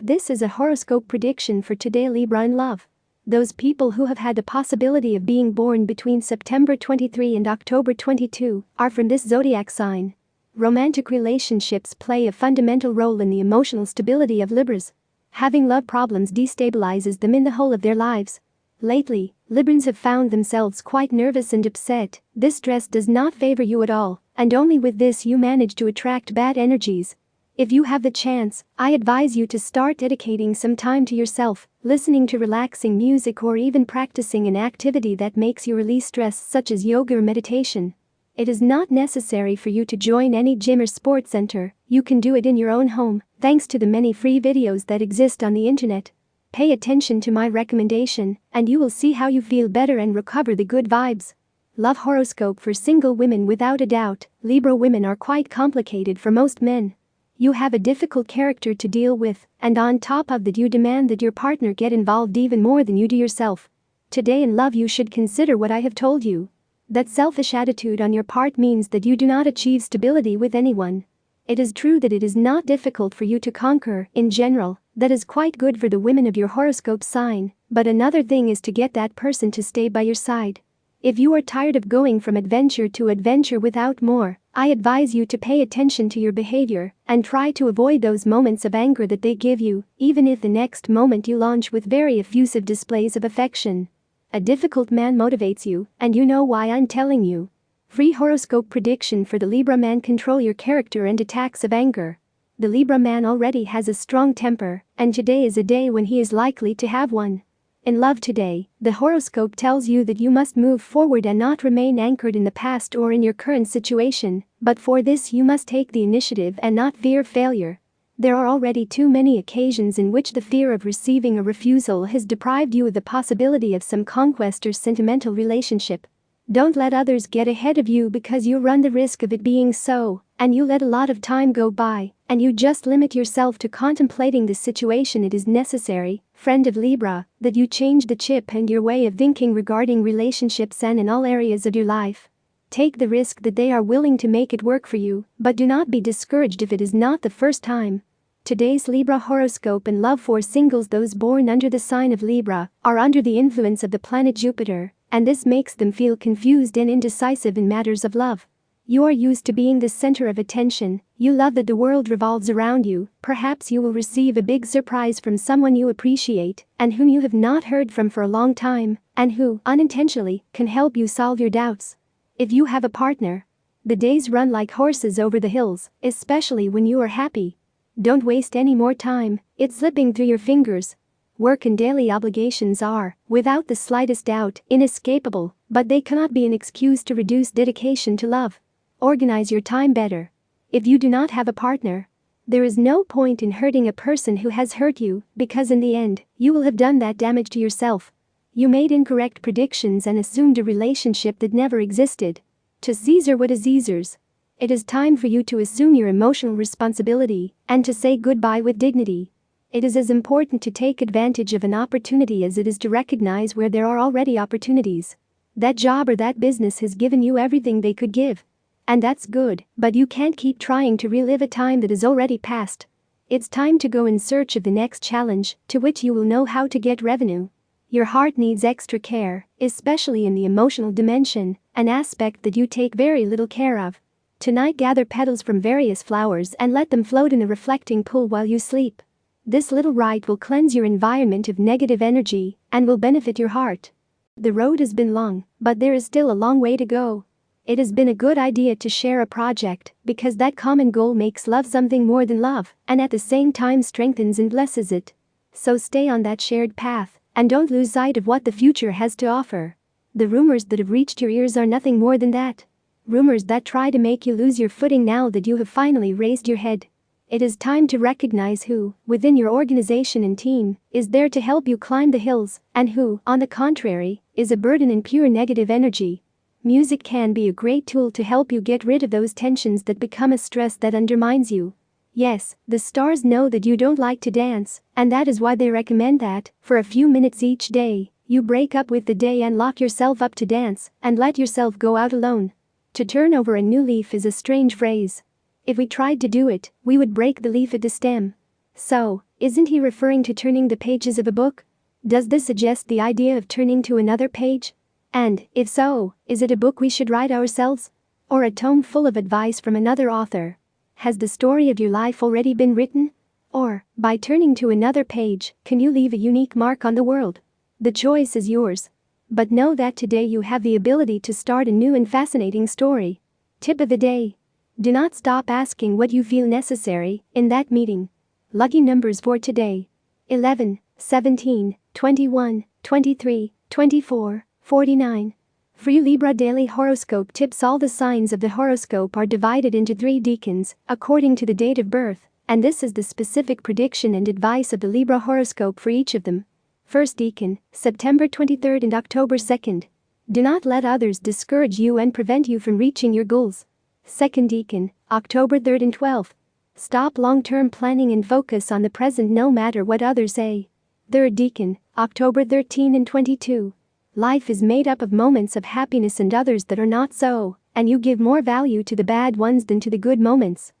This is a horoscope prediction for today, Libra in love. Those people who have had the possibility of being born between September 23 and October 22 are from this zodiac sign. Romantic relationships play a fundamental role in the emotional stability of Libras. Having love problems destabilizes them in the whole of their lives. Lately, Librans have found themselves quite nervous and upset. This stress does not favor you at all, and only with this you manage to attract bad energies. If you have the chance, I advise you to start dedicating some time to yourself, listening to relaxing music or even practicing an activity that makes you release stress such as yoga or meditation. It is not necessary for you to join any gym or sports center, you can do it in your own home, thanks to the many free videos that exist on the internet. Pay attention to my recommendation, and you will see how you feel better and recover the good vibes. Love horoscope for single women. Without a doubt, Libra women are quite complicated for most men. You have a difficult character to deal with, and on top of that you demand that your partner get involved even more than you do yourself. Today in love you should consider what I have told you. That selfish attitude on your part means that you do not achieve stability with anyone. It is true that it is not difficult for you to conquer, in general, that is quite good for the women of your horoscope sign, but another thing is to get that person to stay by your side. If you are tired of going from adventure to adventure without more, I advise you to pay attention to your behavior and try to avoid those moments of anger that they give you, even if the next moment you launch with very effusive displays of affection. A difficult man motivates you, and you know why I'm telling you. Free horoscope prediction for the Libra man. Control your character and attacks of anger. The Libra man already has a strong temper, and today is a day when he is likely to have one. In love today, the horoscope tells you that you must move forward and not remain anchored in the past or in your current situation, but for this you must take the initiative and not fear failure. There are already too many occasions in which the fear of receiving a refusal has deprived you of the possibility of some conquest or sentimental relationship. Don't let others get ahead of you because you run the risk of it being so, and you let a lot of time go by, and you just limit yourself to contemplating the situation. It is necessary, friend of Libra, that you change the chip and your way of thinking regarding relationships and in all areas of your life. Take the risk that they are willing to make it work for you, but do not be discouraged if it is not the first time. Today's Libra horoscope in love for singles. Those born under the sign of Libra are under the influence of the planet Jupiter, and this makes them feel confused and indecisive in matters of love. You are used to being the center of attention, you love that the world revolves around you. Perhaps you will receive a big surprise from someone you appreciate and whom you have not heard from for a long time, and who, unintentionally, can help you solve your doubts. If you have a partner, the days run like horses over the hills, especially when you are happy. Don't waste any more time, it's slipping through your fingers. Work and daily obligations are, without the slightest doubt, inescapable, but they cannot be an excuse to reduce dedication to love. Organize your time better. If you do not have a partner, there is no point in hurting a person who has hurt you, because in the end, you will have done that damage to yourself. You made incorrect predictions and assumed a relationship that never existed. To Caesar what is Caesar's. It is time for you to assume your emotional responsibility and to say goodbye with dignity. It is as important to take advantage of an opportunity as it is to recognize where there are already opportunities. That job or that business has given you everything they could give. And that's good, but you can't keep trying to relive a time that is already past. It's time to go in search of the next challenge, to which you will know how to get revenue. Your heart needs extra care, especially in the emotional dimension, an aspect that you take very little care of. Tonight gather petals from various flowers and let them float in a reflecting pool while you sleep. This little rite will cleanse your environment of negative energy and will benefit your heart. The road has been long, but there is still a long way to go. It has been a good idea to share a project because that common goal makes love something more than love and at the same time strengthens and blesses it. So stay on that shared path and don't lose sight of what the future has to offer. The rumors that have reached your ears are nothing more than that. Rumors that try to make you lose your footing now that you have finally raised your head. It is time to recognize who, within your organization and team, is there to help you climb the hills, and who, on the contrary, is a burden and pure negative energy. Music can be a great tool to help you get rid of those tensions that become a stress that undermines you. Yes, the stars know that you don't like to dance, and that is why they recommend that, for a few minutes each day, you break up with the day and lock yourself up to dance, and let yourself go out alone. To turn over a new leaf is a strange phrase. If we tried to do it, we would break the leaf at the stem. So, Isn't he referring to turning the pages of a book? Does this suggest the idea of turning to another page? And, if so, is it a book we should write ourselves? Or a tome full of advice from another author? Has the story of your life already been written? Or, by turning to another page, can you leave a unique mark on the world? The choice is yours. But know that today you have the ability to start a new and fascinating story. Tip of the day. Do not stop asking what you feel necessary in that meeting. Lucky numbers for today: 11, 17, 21, 23, 24, 49. Free Libra Daily Horoscope Tips. All the signs of the horoscope are divided into 3 decans, according to the date of birth, and this is the specific prediction and advice of the Libra horoscope for each of them. First decan, September 23rd and October 2nd. Do not let others discourage you and prevent you from reaching your goals. Second decan, October 3rd and 12th. Stop long-term planning and focus on the present no matter what others say. Third decan, October 13 and 22. Life is made up of moments of happiness and others that are not so, and you give more value to the bad ones than to the good moments.